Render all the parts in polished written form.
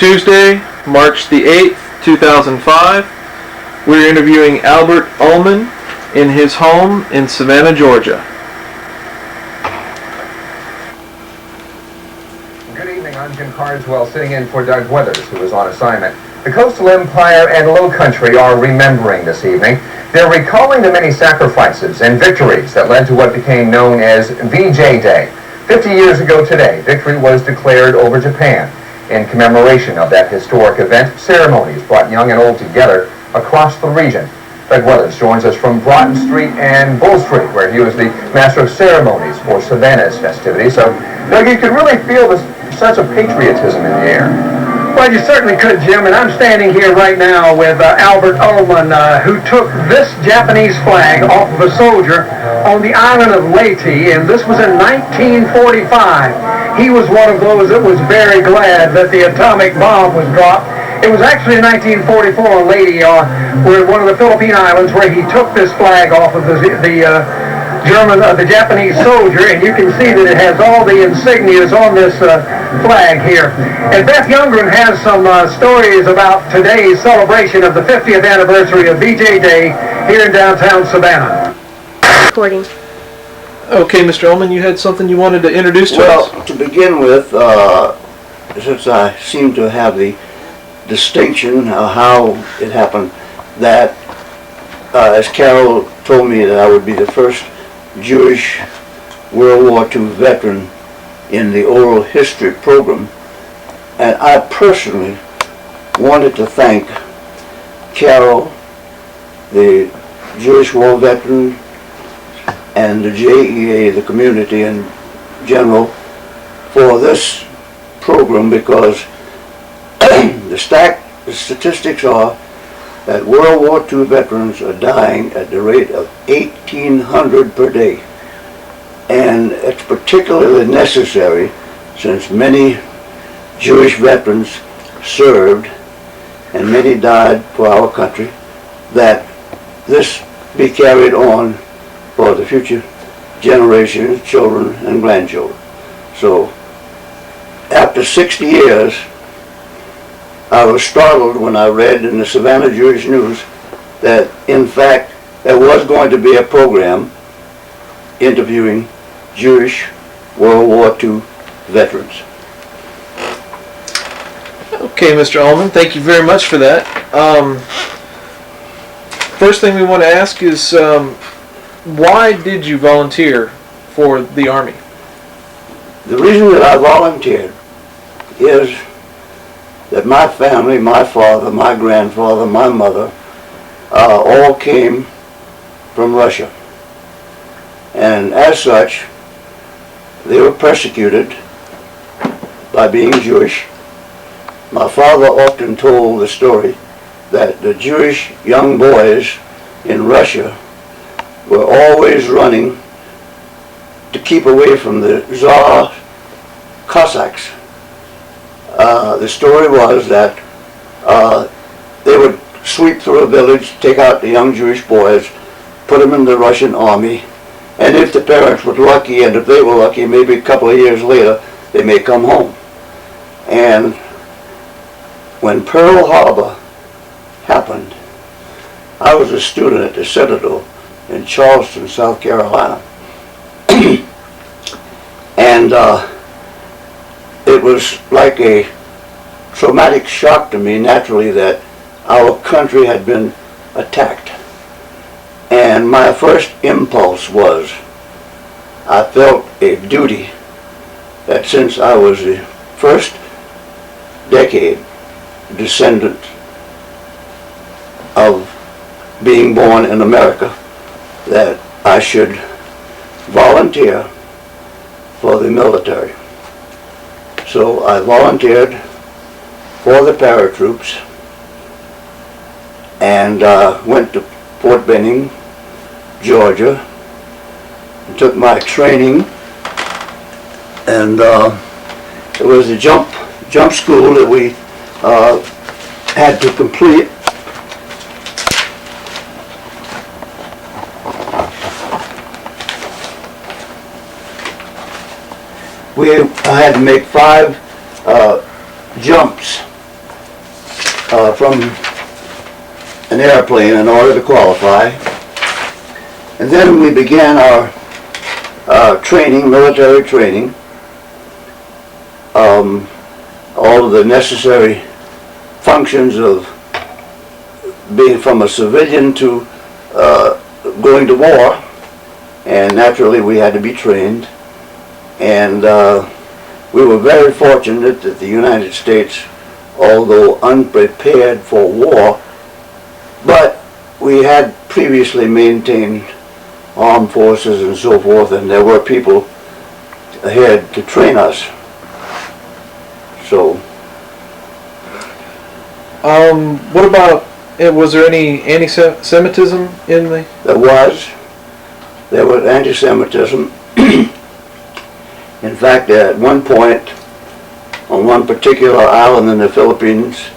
Tuesday, March the 8th, 2005. We're interviewing Albert Ullman in his home in Savannah, Georgia. Good evening, I'm Jim Carswell, sitting in for Doug Weathers, who is on assignment. The Coastal Empire and Low Country are remembering this evening. They're recalling the many sacrifices and victories that led to what became known as VJ Day. 50 years ago today, victory was declared over Japan. In commemoration of that historic event, ceremonies brought young and old together across the region. Doug Weathers joins us from Broughton Street and Bull Street, where he was the master of ceremonies for Savannah's festivities. So, Doug, you could really feel the sense of patriotism in the air. Well, you certainly could, Jim, and I'm standing here right now with Albert Ullman, who took this Japanese flag off of a soldier on the island of Leyte, and this was in 1945. He was one of those that was very glad that the atomic bomb was dropped. It was actually in 1944 on Leyte, where one of the Philippine islands, where he took this flag off of the Japanese soldier, and you can see that it has all the insignias on this flag here. And Beth Youngren has some stories about today's celebration of the 50th anniversary of VJ Day here in downtown Savannah. Recording. Okay, Mr. Ullman, you had something you wanted to introduce to us? Well, to begin with, since I seem to have the distinction of how it happened, that as Carol told me that I would be the first Jewish World War II veteran in the oral history program, and I personally wanted to thank Carol, the Jewish war veteran, and the JEA, the community in general, for this program, because the statistics are that World War II veterans are dying at the rate of 1,800 per day. And it's particularly necessary, since many Jewish veterans served and many died for our country, that this be carried on for the future generations, children and grandchildren. So after 60 years, I was startled when I read in the Savannah Jewish News that, in fact, there was going to be a program interviewing Jewish World War II veterans. Okay, Mr. Ullman, thank you very much for that. First thing we want to ask is, why did you volunteer for the Army? The reason that I volunteered is that my family, my father, my grandfather, my mother, all came from Russia. And as such, they were persecuted by being Jewish. My father often told the story that the Jewish young boys in Russia were always running to keep away from the Tsar Cossacks. The story was that they would sweep through a village, take out the young Jewish boys, put them in the Russian army, and if the parents were lucky, and if they were lucky, maybe a couple of years later, they may come home. And when Pearl Harbor happened, I was a student at the Citadel in Charleston, South Carolina. And it was like a traumatic shock to me, naturally, that our country had been attacked. And my first impulse was, I felt a duty that since I was the first decade descendant of being born in America, that I should volunteer for the military. So I volunteered for the paratroops and went to Fort Benning, Georgia, and took my training, and it was a jump school that we had to complete. I had to make 5 jumps from an airplane in order to qualify. And then we began our training, military training. All of the necessary functions of being from a civilian to going to war, and naturally we had to be trained. And we were very fortunate that the United States, although unprepared for war, but we had previously maintained armed forces and so forth, and there were people ahead to train us. So, what about, was there any anti-Semitism in the... There was anti-Semitism. In fact, at one point, on one particular island in the Philippines,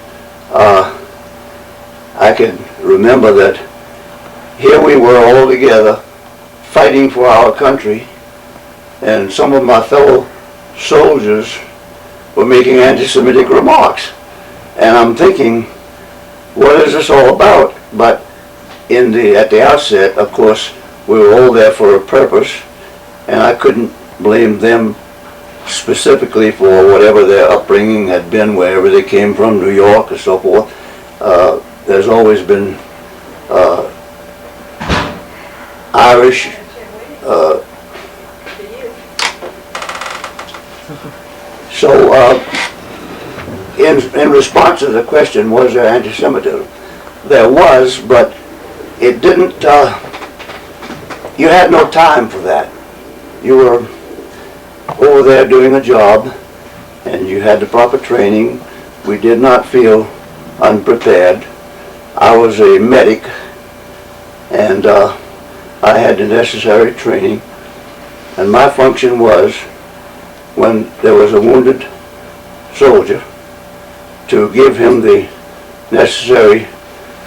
I can remember that here we were all together fighting for our country, and some of my fellow soldiers were making anti-Semitic remarks. And I'm thinking, what is this all about? But at the outset, of course, we were all there for a purpose, and I couldn't blame them specifically for whatever their upbringing had been, wherever they came from, New York or so forth. There's always been Irish, in response to the question, was there anti-Semitism? There was, but it didn't, you had no time for that. You were over there doing a job, and you had the proper training. We did not feel unprepared. I was a medic, and I had the necessary training, and my function was, when there was a wounded soldier, to give him the necessary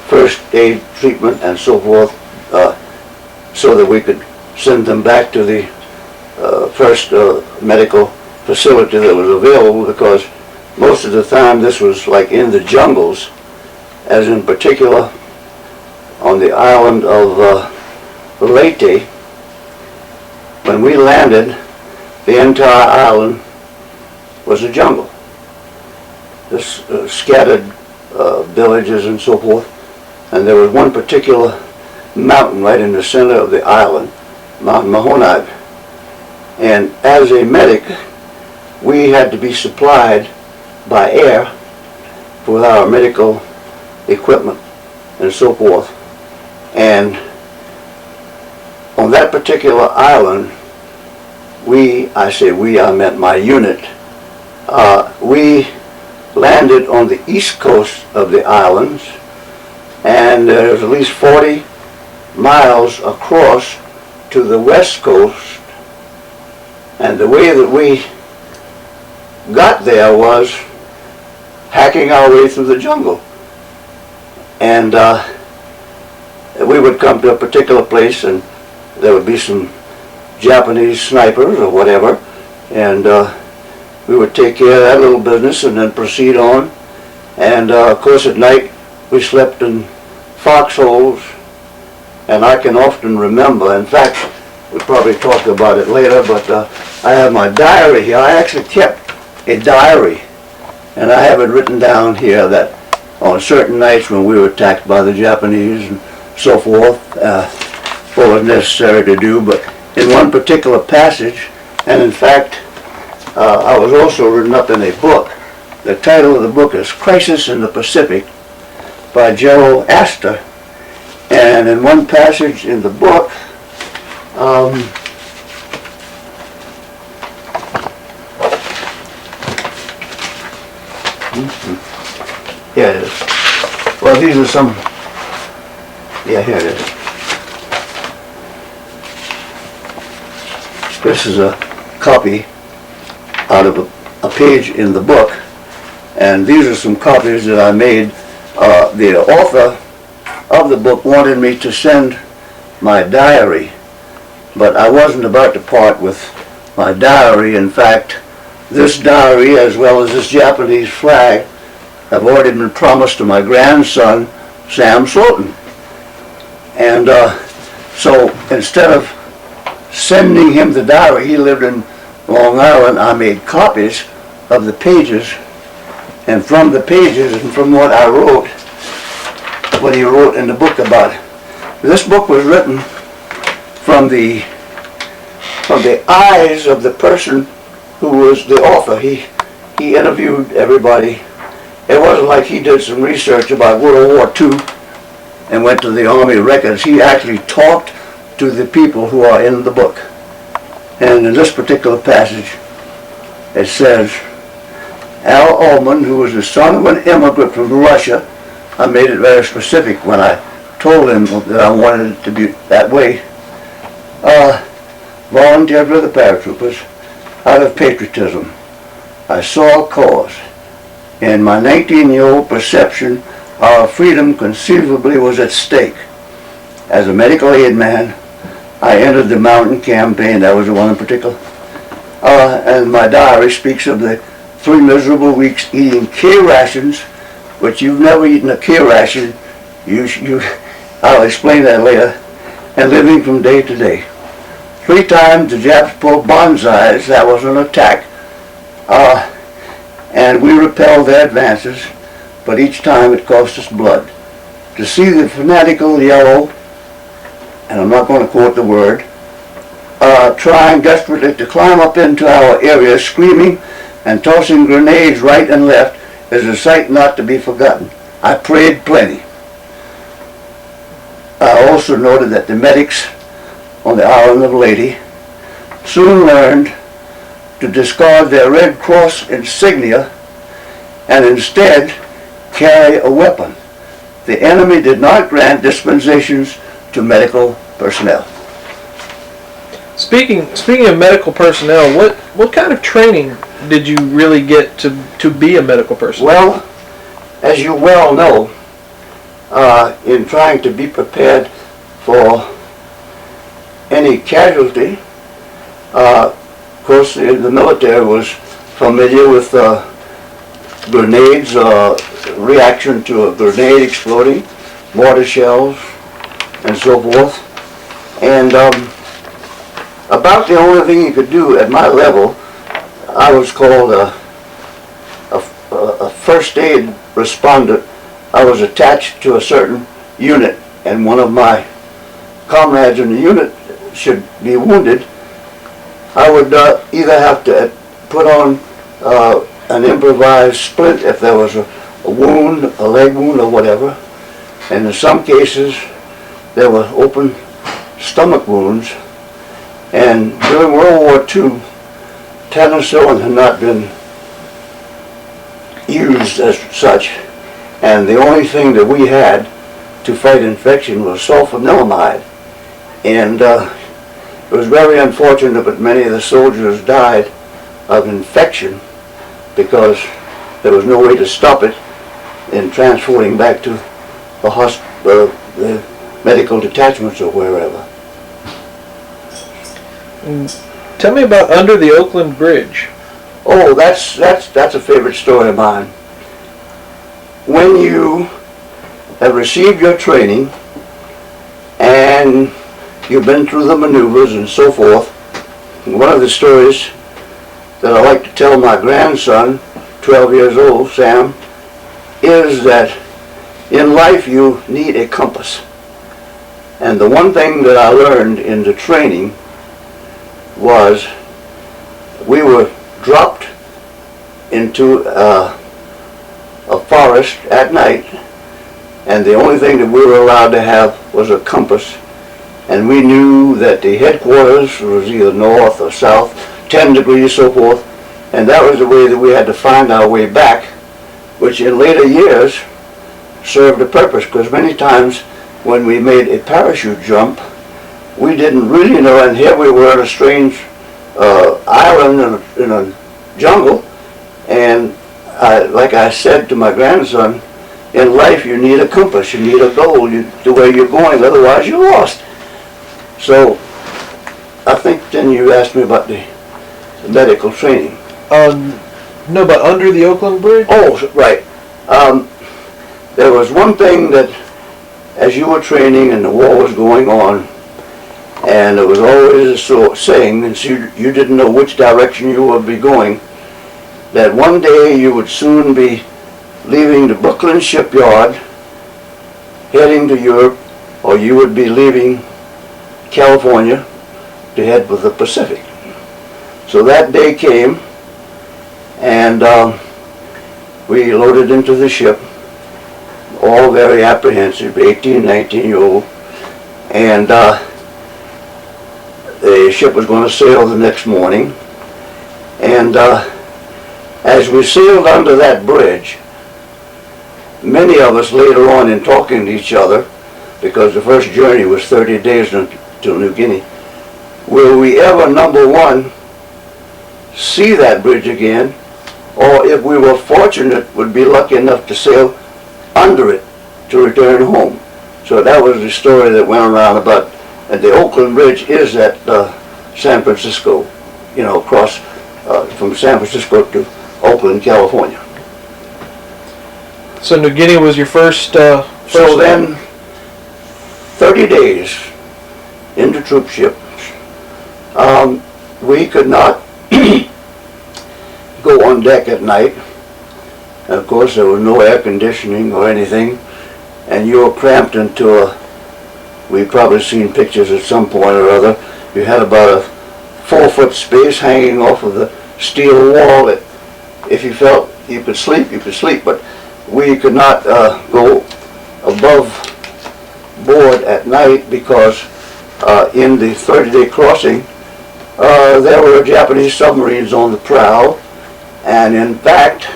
first aid treatment and so forth, so that we could send them back to the first medical facility that was available, because most of the time this was like in the jungles, as in particular on the island of Leyte. When we landed, the entire island was a jungle. This scattered villages and so forth, and there was one particular mountain right in the center of the island, Mount Mahonag. And as a medic, we had to be supplied by air with our medical equipment and so forth. And on that particular island, I meant my unit, we landed on the east coast of the islands, and there's at least 40 miles across to the west coast. And the way that we got there was hacking our way through the jungle. And we would come to a particular place, and there would be some Japanese snipers or whatever, and we would take care of that little business and then proceed on. And of course at night we slept in foxholes, and I can often remember, in fact we'll probably talk about it later, but I have my diary here. I actually kept a diary, and I have it written down here that on certain nights when we were attacked by the Japanese and so forth, what was necessary to do. But in one particular passage, and in fact I was also written up in a book. The title of the book is Crisis in the Pacific by Gerald Astor. And in one passage in the book, here it is. Well, these are some, here it is. This is a copy out of a page in the book, and these are some copies that I made. The author of the book wanted me to send my diary, but I wasn't about to part with my diary. In fact, this diary, as well as this Japanese flag, have already been promised to my grandson, Sam Slotin. And so instead of sending him the diary, he lived in Long Island, I made copies of the pages, and from the pages and from what I wrote, what he wrote in the book about it. This book was written from the eyes of the person who was the author. He interviewed everybody. It wasn't like he did some research about World War II and went to the Army records. He actually talked to the people who are in the book. And in this particular passage, it says, Al Ullman, who was the son of an immigrant from Russia, I made it very specific when I told him that I wanted it to be that way, volunteered with the paratroopers out of patriotism. I saw a cause. In my 19-year-old perception, our freedom conceivably was at stake. As a medical aid man, I entered the mountain campaign. That was the one in particular. And my diary speaks of the 3 miserable weeks eating K rations, which you've never eaten a K ration. I'll explain that later. And living from day to day. 3 times the Japs pulled bonsais. That was an attack. And we repelled their advances, but each time it cost us blood. To see the fanatical yellow, and I'm not going to quote the word, trying desperately to climb up into our area, screaming and tossing grenades right and left, is a sight not to be forgotten. I prayed plenty. I also noted that the medics on the island of Leyte soon learned to discard their Red Cross insignia and instead carry a weapon. The enemy did not grant dispensations to medical personnel. Speaking of medical personnel, what kind of training did you really get to be a medical personnel? Well, as you well know, in trying to be prepared for any casualty, of course the military was familiar with grenades, reaction to a grenade exploding, mortar shells, and so forth. And about the only thing you could do at my level, I was called a first aid respondent. I was attached to a certain unit, and one of my comrades in the unit should be wounded. I would either have to put on an improvised splint if there was a wound, a leg wound or whatever. And in some cases, there were open stomach wounds. And during World War II, penicillin had not been used as such. And the only thing that we had to fight infection was sulfanilamide. And it was very unfortunate, but many of the soldiers died of infection because there was no way to stop it in transporting back to the hospital, the medical detachments or wherever. Tell me about Under the Oakland Bridge. Oh, that's a favorite story of mine. When you have received your training and you've been through the maneuvers and so forth, one of the stories that I like to tell my grandson, 12 years old, Sam, is that in life you need a compass. And the one thing that I learned in the training was we were dropped into a forest at night, and the only thing that we were allowed to have was a compass. And we knew that the headquarters was either north or south, 10 degrees, so forth, and that was the way that we had to find our way back, which in later years served a purpose, because many times when we made a parachute jump, we didn't really know, and here we were in a strange island in a jungle, and like I said to my grandson, in life you need a compass, you need a goal, the way you're going, otherwise you're lost. So I think then you asked me about the medical training. No, but Under the Oakland Bridge? Oh, right. There was one thing that, as you were training and the war was going on, and there was always a saying, and you didn't know which direction you would be going, that one day you would soon be leaving the Brooklyn shipyard, heading to Europe, or you would be leaving California to head for the Pacific. So that day came, and we loaded into the ship, all very apprehensive, 18, 19-year-old, and the ship was going to sail the next morning. And as we sailed under that bridge, many of us later on in talking to each other, because the first journey was 30 days to New Guinea, will we ever, number one, see that bridge again, or if we were fortunate, would be lucky enough to sail under it to return home. So that was the story that went around about, and the Oakland Bridge is at San Francisco, you know, across from San Francisco to Oakland, California. So New Guinea was your first. So then, 30 days into troopship, we could not go on deck at night. And of course, there was no air conditioning or anything, and you were cramped into a, we've probably seen pictures at some point or other, you had about a 4-foot space hanging off of the steel wall that if you felt you could sleep, but we could not go above board at night because in the 30-day crossing, there were Japanese submarines on the prow, and in fact,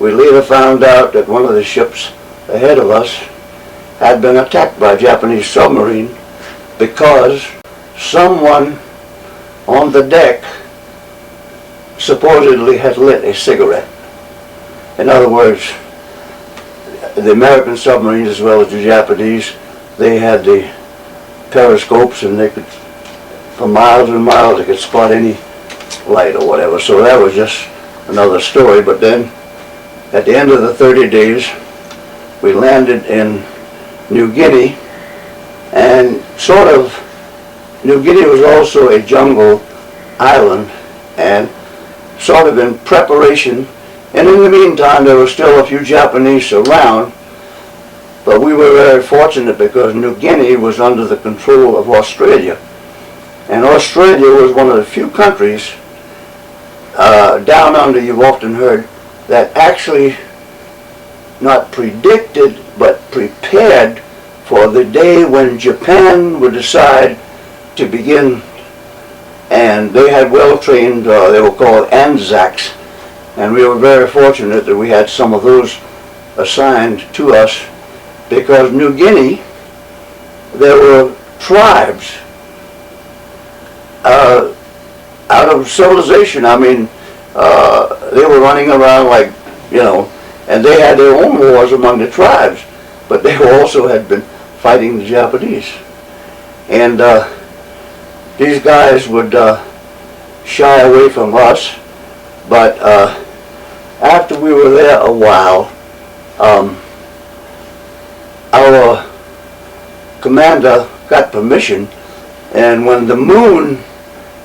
we later found out that one of the ships ahead of us had been attacked by a Japanese submarine because someone on the deck supposedly had lit a cigarette. In other words, the American submarines as well as the Japanese, they had the periscopes and they could, for miles and miles, they could spot any light or whatever. So that was just another story. But then at the end of the 30 days, we landed in New Guinea, and sort of, New Guinea was also a jungle island, and sort of in preparation, and in the meantime there were still a few Japanese around, but we were very fortunate because New Guinea was under the control of Australia, and Australia was one of the few countries down under, you've often heard, that actually not predicted but prepared for the day when Japan would decide to begin, and they had well-trained, they were called Anzacs, and we were very fortunate that we had some of those assigned to us, because New Guinea, there were tribes out of civilization. I mean, they were running around like, you know, and they had their own wars among the tribes, but they also had been fighting the Japanese. And these guys would shy away from us, but after we were there a while, our commander got permission, and when the moon,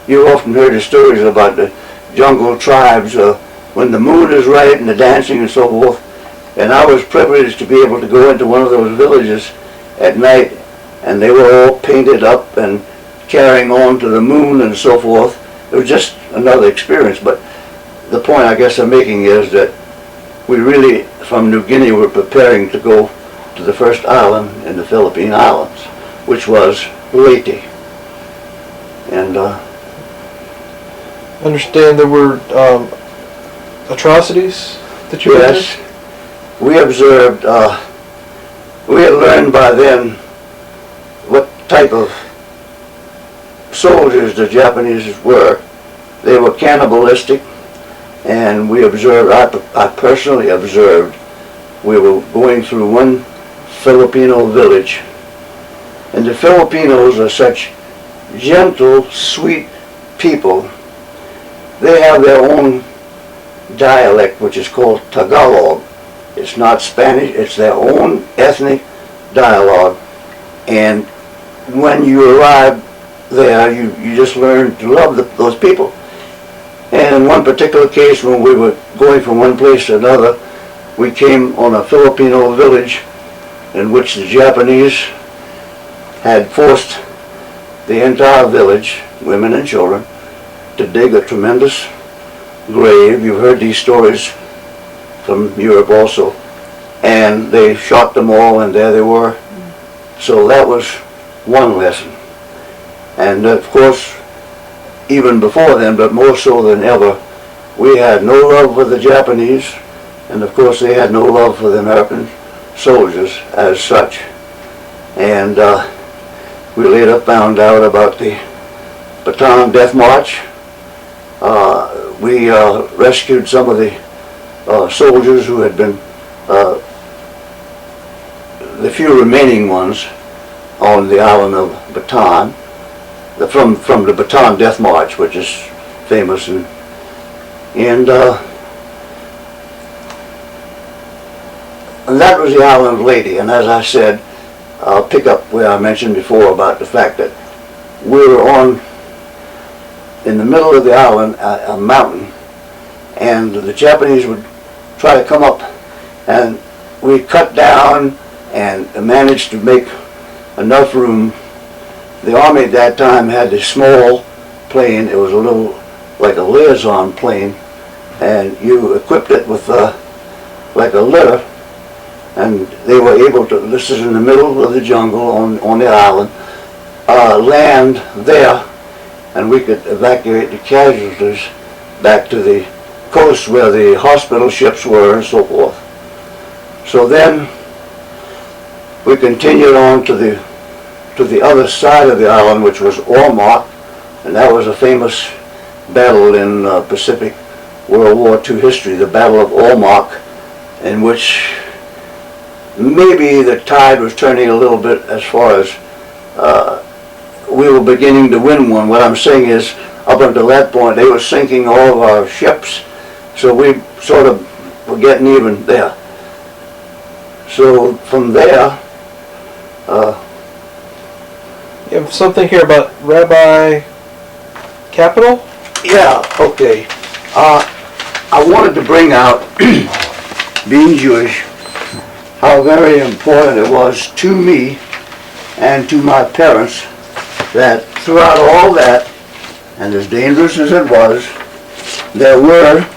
you often heard the stories about the jungle tribes, when the moon is right and the dancing and so forth, and I was privileged to be able to go into one of those villages at night, and they were all painted up and carrying on to the moon and so forth. It was just another experience, but the point I guess I'm making is that we really, from New Guinea, were preparing to go to the first island in the Philippine Islands, which was Leyte. And understand there were atrocities that you yes, we observed, we had learned by then what type of soldiers the Japanese were. They were cannibalistic, and we observed, I personally observed, we were going through one Filipino village, and the Filipinos are such gentle, sweet people. They have their own dialect, which is called Tagalog, It's not Spanish, it's their own ethnic dialogue. And when you arrive there, you just learn to love those people. And in one particular case, when we were going from one place to another, we came on a Filipino village in which the Japanese had forced the entire village, women and children, to dig a tremendous grave. You've heard these stories from Europe also. And they shot them all, and there they were. So that was one lesson. And of course, even before then, but more so than ever, we had no love for the Japanese, and of course they had no love for the American soldiers as such. And we later found out about the Bataan Death March. We rescued some of the soldiers who had been, the few remaining ones on the island of Bataan, from the Bataan Death March, which is famous. And that was the island of Leyte. And as I said, I'll pick up where I mentioned before about the fact that we were in the middle of the island, a mountain, and the Japanese would try to come up, and we cut down and managed to make enough room. The Army at that time had this small plane. It was a little like a liaison plane, and you equipped it with like a litter, and they were able to, this is in the middle of the jungle on the island, land there, and we could evacuate the casualties back to the coast where the hospital ships were and so forth. So then we continued on to the other side of the island, which was Ullman, and that was a famous battle in Pacific World War II history, the Battle of Ullman, in which maybe the tide was turning a little bit as far as we were beginning to win one. What I'm saying is, up until that point, they were sinking all of our ships, so we sort of were getting even there. So from there, you have something here about Rabbi Capital? yeah, okay. I wanted to bring out, being Jewish, how very important it was to me and to my parents that throughout all that, and as dangerous as it was, there were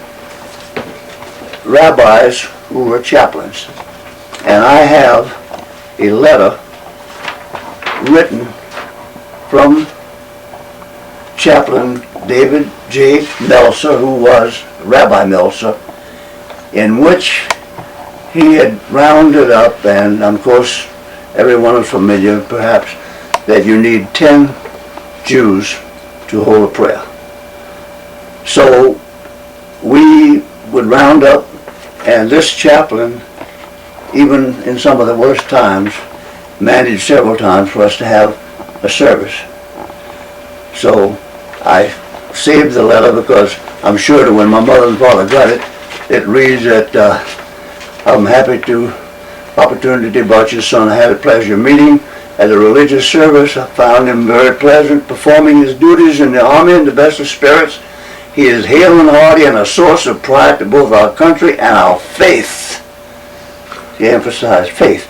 rabbis who were chaplains. And I have a letter written from Chaplain David J. Melser, who was Rabbi Melser, in which he had rounded up, and of course everyone is familiar perhaps, that you need 10 Jews to hold a prayer. So we would round up, and this chaplain, even in some of the worst times, managed several times for us to have a service. So I saved the letter because I'm sure that when my mother and father got it, it reads that I'm happy to opportunity about your son. I had a pleasure meeting at a religious service. I found him very pleasant, performing his duties in the Army in the best of spirits. He is hale and hearty and a source of pride to both our country and our faith. He emphasized faith.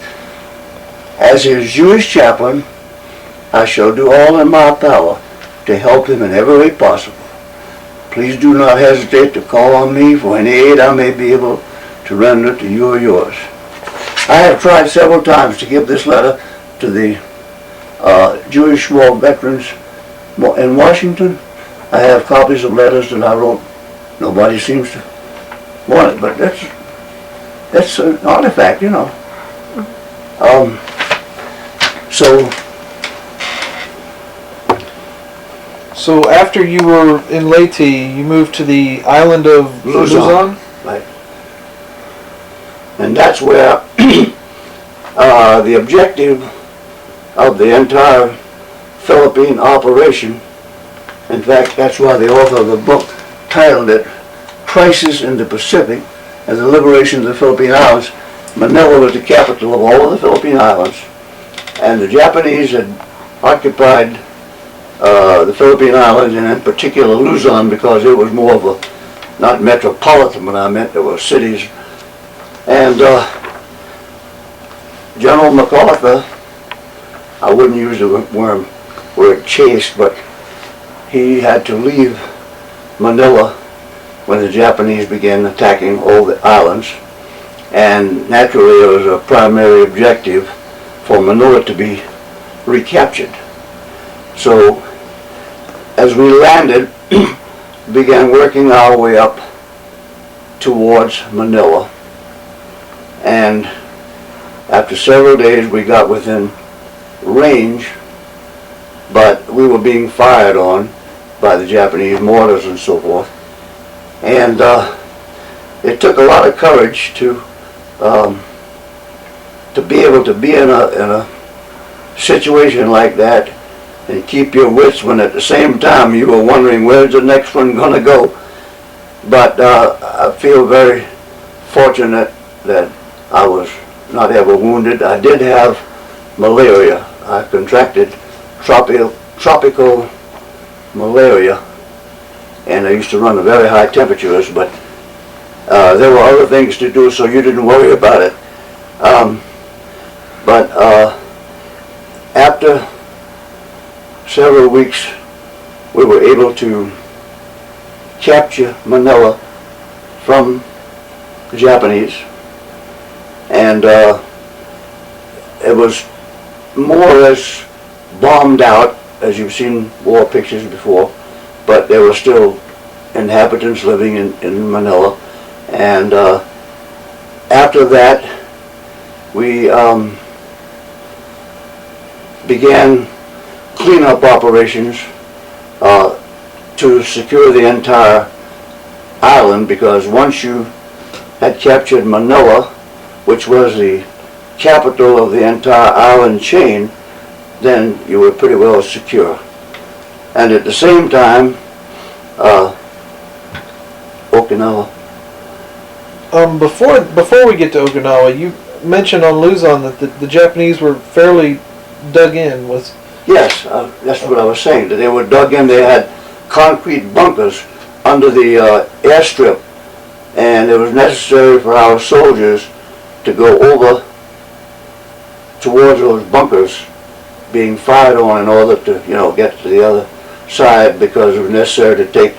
As his Jewish chaplain, I shall do all in my power to help him in every way possible. Please do not hesitate to call on me for any aid I may be able to render to you or yours. I have tried several times to give this letter to the Jewish war veterans in Washington. I have copies of letters that I wrote. Nobody seems to want it, but that's an artifact, you know. So after you were in Leyte, you moved to the island of Luzon? Right. And that's where the objective of the entire Philippine operation, in fact, that's why the author of the book titled it Crisis in the Pacific, and the liberation of the Philippine Islands, Manila was the capital of all of the Philippine Islands, and the Japanese had occupied the Philippine Islands, and in particular Luzon, because it was more of a, not metropolitan, but I meant there were cities. And General MacArthur, I wouldn't use the word chased, but he had to leave Manila when the Japanese began attacking all the islands. And naturally it was a primary objective for Manila to be recaptured. So as we landed, began working our way up towards Manila, and after several days we got within range, but we were being fired on by the Japanese mortars and so forth, and it took a lot of courage to be able to be in a situation like that and keep your wits when at the same time you were wondering where's the next one going to go. But I feel very fortunate that I was not ever wounded. I did have malaria. I contracted tropical malaria, and I used to run to very high temperatures, but there were other things to do, so you didn't worry about it. But after several weeks, we were able to capture Manila from the Japanese, and it was more or less bombed out, as you've seen war pictures before, but there were still inhabitants living in Manila. And after that, we began cleanup operations to secure the entire island, because once you had captured Manila, which was the capital of the entire island chain, then you were pretty well secure. And at the same time, Okinawa. Before we get to Okinawa, you mentioned on Luzon that the Japanese were fairly dug in. Yes, that's what I was saying. That they were dug in. They had concrete bunkers under the airstrip, and it was necessary for our soldiers to go over towards those bunkers being fired on in order to, get to the other side, because it was necessary to take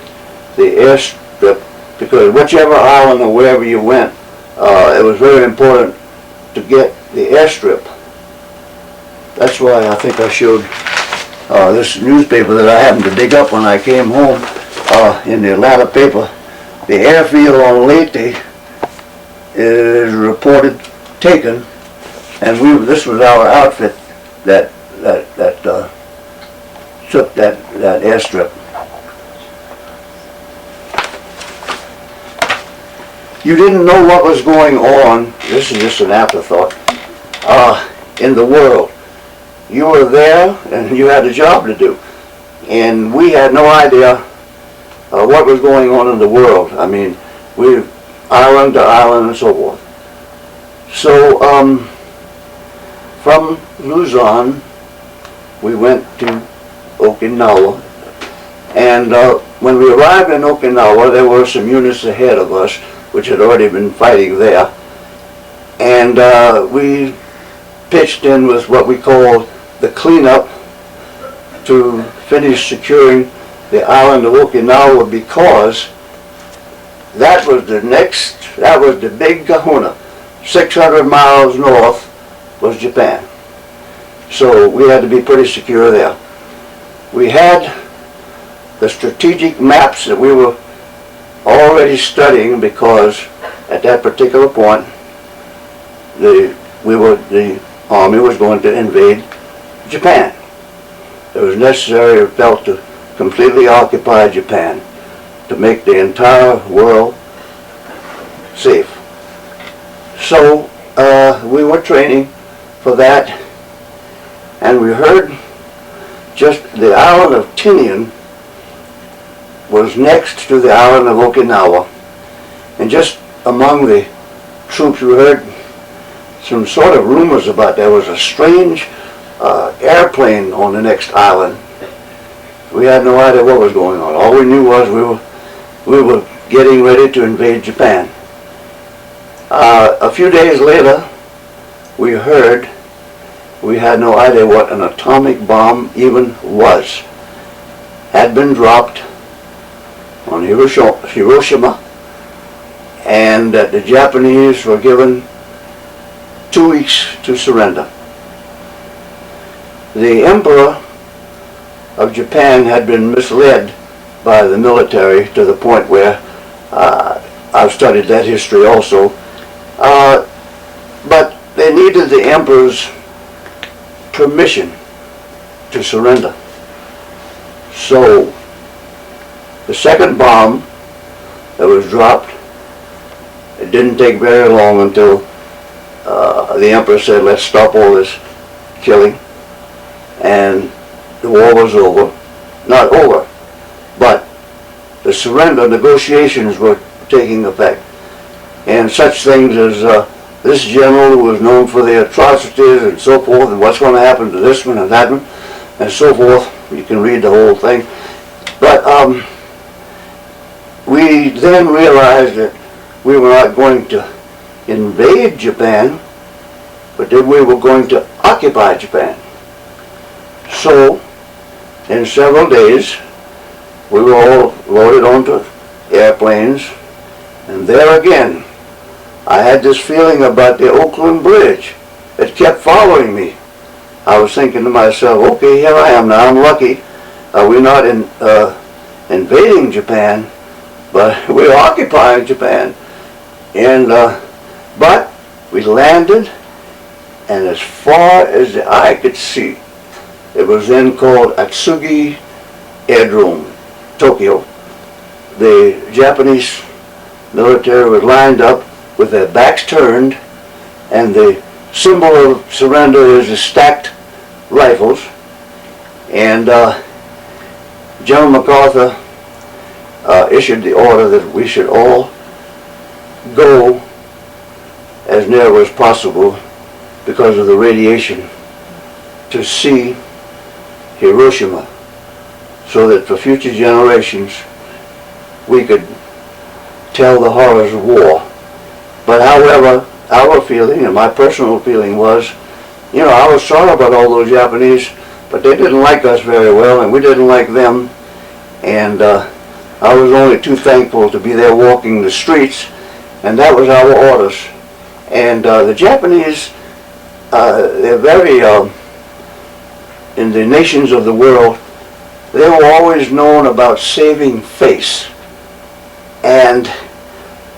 the airstrip, because whichever island or wherever you went, it was very important to get the airstrip. That's why I think I showed this newspaper that I happened to dig up when I came home in the Atlanta paper. The airfield on Leyte is reported taken, and this was our outfit that took that airstrip. You didn't know what was going on, this is just an afterthought, in the world. You were there and you had a job to do. And we had no idea what was going on in the world. I mean, we island to island and so forth. So from Luzon, we went to Okinawa. And when we arrived in Okinawa, there were some units ahead of us which had already been fighting there. And we pitched in with what we called the cleanup to finish securing the island of Okinawa, because that was the big kahuna. 600 miles north was Japan. So we had to be pretty secure there. We had the strategic maps that we were already studying, because at that particular point the army was going to invade Japan. It was necessary, it felt, to completely occupy Japan to make the entire world safe. So we were training for that, and we heard just the island of Tinian was next to the island of Okinawa, and just among the troops we heard some sort of rumors about there was a strange airplane on the next island. We had no idea what was going on. All we knew was we were getting ready to invade Japan. A few days later, we heard, we had no idea what an atomic bomb even was, had been dropped on Hiroshima, and that the Japanese were given 2 weeks to surrender. The Emperor of Japan had been misled by the military to the point where I've studied that history also. But they needed the Emperor's permission to surrender. So the second bomb that was dropped, it didn't take very long until the Emperor said, let's stop all this killing, and the war was over. Not over, but the surrender negotiations were taking effect. And such things as this general who was known for the atrocities and so forth, and what's going to happen to this one and that one, and so forth. You can read the whole thing. But we then realized that we were not going to invade Japan, but that we were going to occupy Japan. So, in several days, we were all loaded onto airplanes, and there again, I had this feeling about the Ullman Bridge. It kept following me. I was thinking to myself, okay, here I am now, I'm lucky. We're not invading Japan, but we're occupying Japan. And but we landed, and as far as the eye could see, it was then called Atsugi Aerodrome, Tokyo. The Japanese military was lined up with their backs turned, and the symbol of surrender is the stacked rifles. And General MacArthur issued the order that we should all go as near as possible because of the radiation to see Hiroshima, so that for future generations we could tell the horrors of war. But however, our feeling, and my personal feeling was, you know, I was sorry about all those Japanese, but they didn't like us very well, and we didn't like them. And I was only too thankful to be there walking the streets, and that was our orders. And the Japanese, they're very, in the nations of the world, they were always known about saving face. And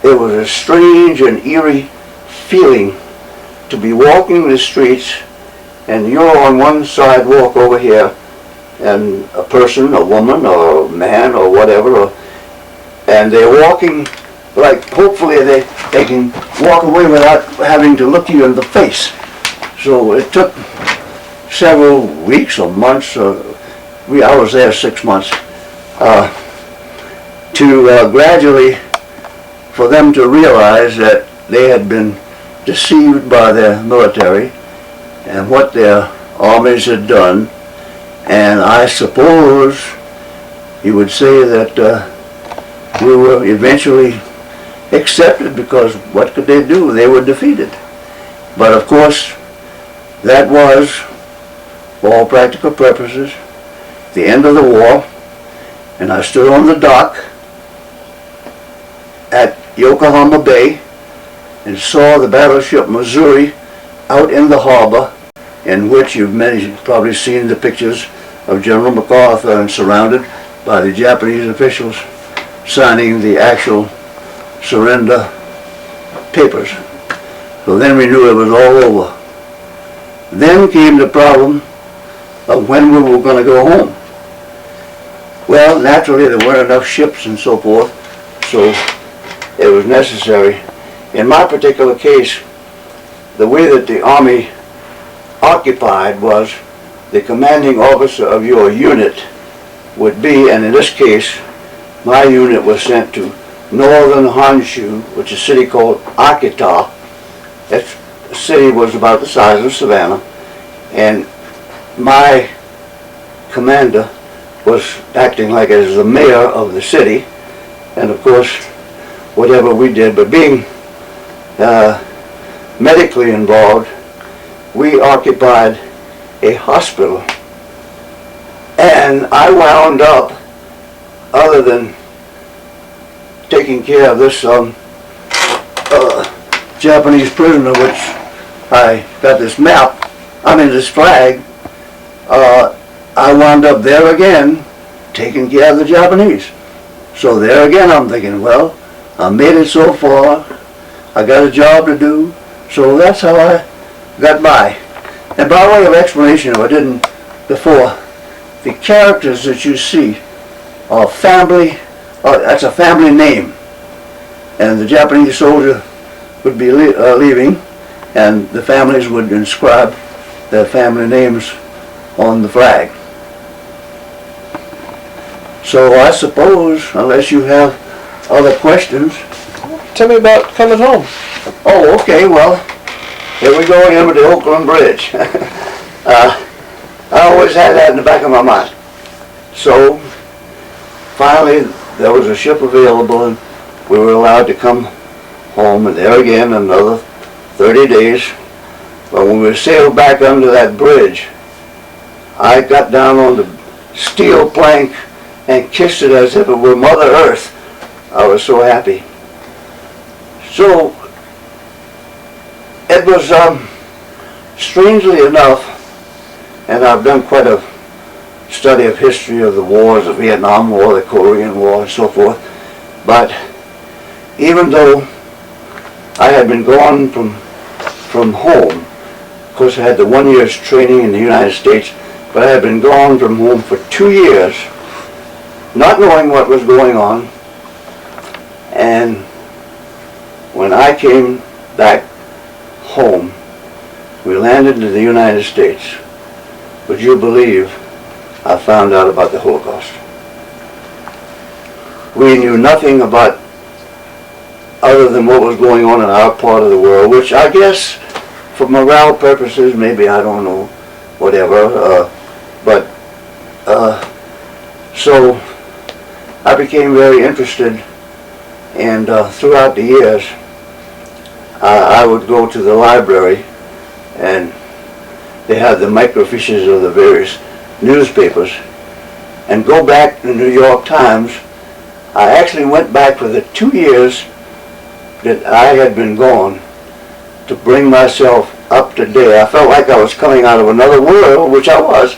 it was a strange and eerie feeling to be walking the streets, and you're on one sidewalk over here, and a person, a woman, or a man, or whatever, and they're walking like, hopefully they can walk away without having to look you in the face. So it took several weeks or months, I was there 6 months, to gradually, for them to realize that they had been deceived by their military and what their armies had done. And I suppose you would say that we were eventually accepted, because what could they do? They were defeated. But of course, that was, for all practical purposes, the end of the war. And I stood on the dock at Yokohama Bay and saw the battleship Missouri out in the harbor, in which you've probably seen the pictures of General MacArthur and surrounded by the Japanese officials signing the actual surrender papers. So then we knew it was all over. Then came the problem of when we were going to go home. Well, naturally there weren't enough ships and so forth, so it was necessary. In my particular case, the way that the Army occupied was the commanding officer of your unit would be, and in this case, my unit was sent to northern Honshu, which is a city called Akita. That city was about the size of Savannah, and my commander was acting like as the mayor of the city, and of course, whatever we did, but being medically involved, we occupied a hospital, and I wound up, other than taking care of this Japanese prisoner, which I got this this flag, I wound up there again, taking care of the Japanese. So there again I'm thinking, well, I made it so far, I got a job to do, so that's how I got by. And by way of explanation, if I didn't before, the characters that you see are family, that's a family name. And the Japanese soldier would be leaving, and the families would inscribe their family names on the flag. So I suppose, unless you have other questions. Tell me about coming home. Oh, okay, well, here we go again with the Ullman Bridge. I always had that in the back of my mind. So, finally, there was a ship available, and we were allowed to come home, and there again, another 30 days. But when we sailed back under that bridge, I got down on the steel plank and kissed it as if it were Mother Earth. I was so happy. So, it was, strangely enough, and I've done quite a study of history of the wars, the Vietnam War, the Korean War, and so forth, but even though I had been gone from home, of course I had the 1 year's training in the United States, but I had been gone from home for 2 years, not knowing what was going on, and when I came back home, we landed in the United States. Would you believe I found out about the Holocaust? We knew nothing about other than what was going on in our part of the world, which I guess for morale purposes, maybe, I don't know, whatever, so I became very interested, and throughout the years I would go to the library, and they had the microfiches of the various newspapers, and go back to the New York Times. I actually went back for the 2 years that I had been gone to bring myself up to date. I felt like I was coming out of another world, which I was,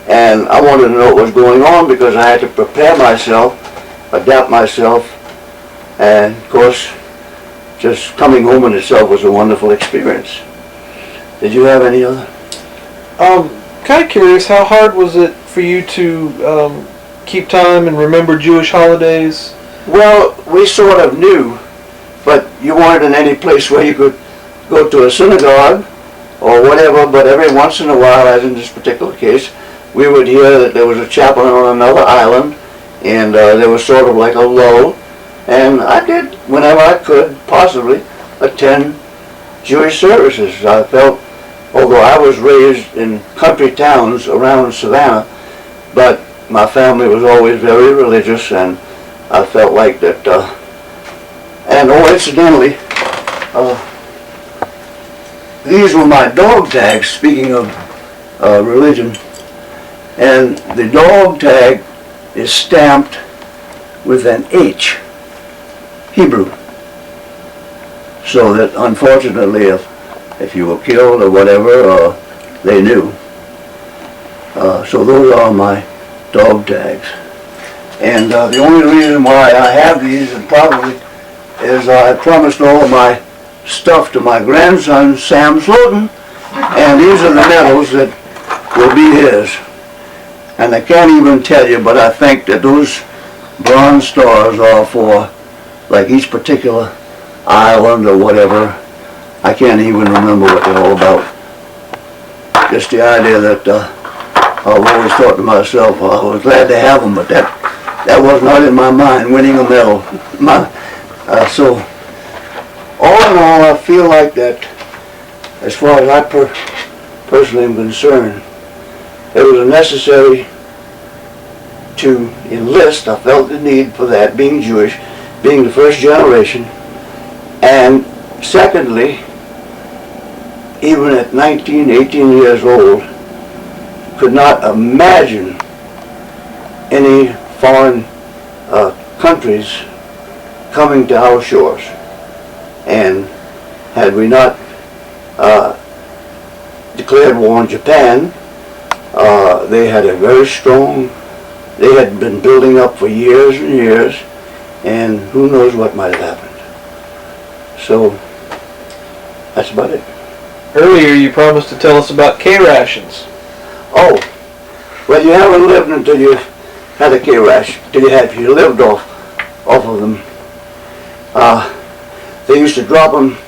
and I wanted to know what was going on because I had to prepare myself, adapt myself, and of course, just coming home in itself was a wonderful experience. Did you have any other? Kind of curious, how hard was it for you to keep time and remember Jewish holidays? Well, we sort of knew, but you weren't in any place where you could go to a synagogue or whatever, but every once in a while, as in this particular case, we would hear that there was a chaplain on another island, and there was sort of like a lull, and I did, whenever I could, possibly, attend Jewish services. I felt, although I was raised in country towns around Savannah, but my family was always very religious, and I felt like that, and incidentally, these were my dog tags, speaking of religion, and the dog tag is stamped with an H, Hebrew, so that unfortunately if you were killed or whatever, they knew. So those are my dog tags. And the only reason why I have these, and probably, is I promised all of my stuff to my grandson, Sam Slotin, and these are the medals that will be his. And I can't even tell you, but I think that those bronze stars are for, like, each particular island or whatever. I can't even remember what they're all about. Just the idea that I've always thought to myself, I was glad to have them, but that that was not in my mind, winning a medal. So, all in all, I feel like that, as far as I personally am concerned, it was necessary to enlist. I felt the need for that, being Jewish, being the first generation, and secondly, even at 19, 18 years old, could not imagine any foreign countries coming to our shores. And had we not declared war on Japan, they had a very strong, they had been building up for years and years, and who knows what might have happened. So, that's about it. Earlier you promised to tell us about K-rations. Oh, well, you haven't lived until you had a K-rash, till you lived off of them. They used to drop them,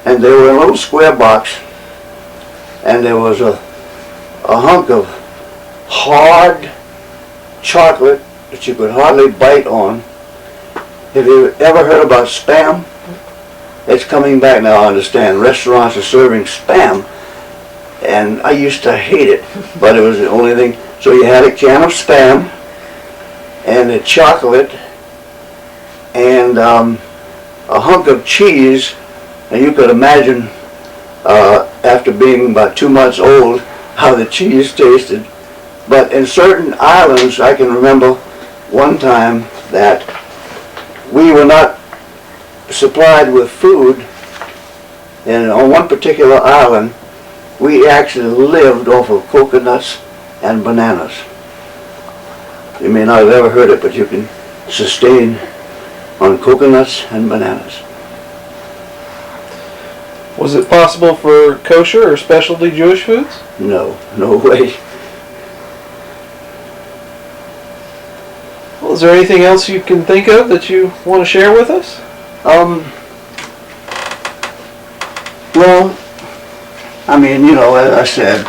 and they were in a little square box, and there was a hunk of hard chocolate that you could hardly bite on. Have you ever heard about Spam? It's coming back now, I understand. Restaurants are serving Spam, and I used to hate it, but it was the only thing. So you had a can of Spam, and a chocolate, and a hunk of cheese, and you could imagine after being about 2 months old how the cheese tasted. But in certain islands, I can remember one time that we were not supplied with food, and on one particular island we actually lived off of coconuts and bananas. You may not have ever heard it, but you can sustain on coconuts and bananas. Was it possible for kosher or specialty Jewish foods? No, no way. Well, is there anything else you can think of that you want to share with us? Well, I mean, you know, as I said,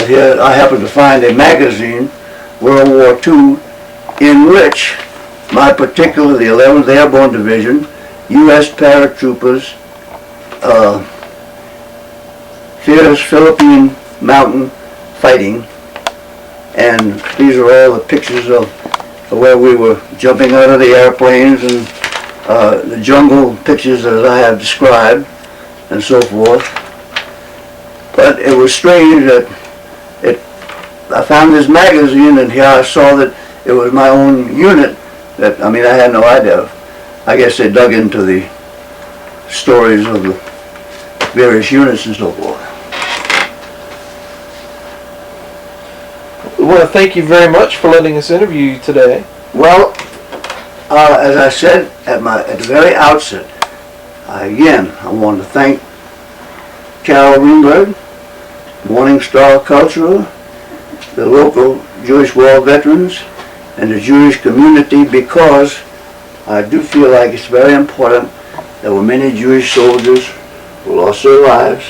here I happened to find a magazine, World War II, in which my particular, the 11th Airborne Division, U.S. paratroopers, fierce Philippine mountain fighting, and these are all the pictures of where we were jumping out of the airplanes, and the jungle pictures as I have described, and so forth. But it was strange that I found this magazine, and here I saw that it was my own unit. That, I mean, I had no idea. I guess they dug into the stories of the various units and so forth. We want to thank you very much for letting us interview you today. Well, as I said at the very outset, again, I want to thank Carol Greenberg, Morning Star Cultural, the local Jewish War veterans, and the Jewish community, because I do feel like it's very important. There were many Jewish soldiers who lost their lives,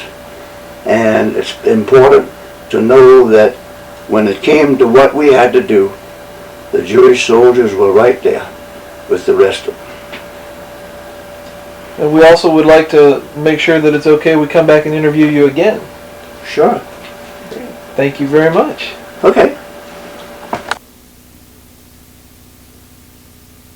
and it's important to know that when it came to what we had to do, the Jewish soldiers were right there with the rest of them. And we also would like to make sure that it's okay we come back and interview you again. Sure. Thank you very much. Okay.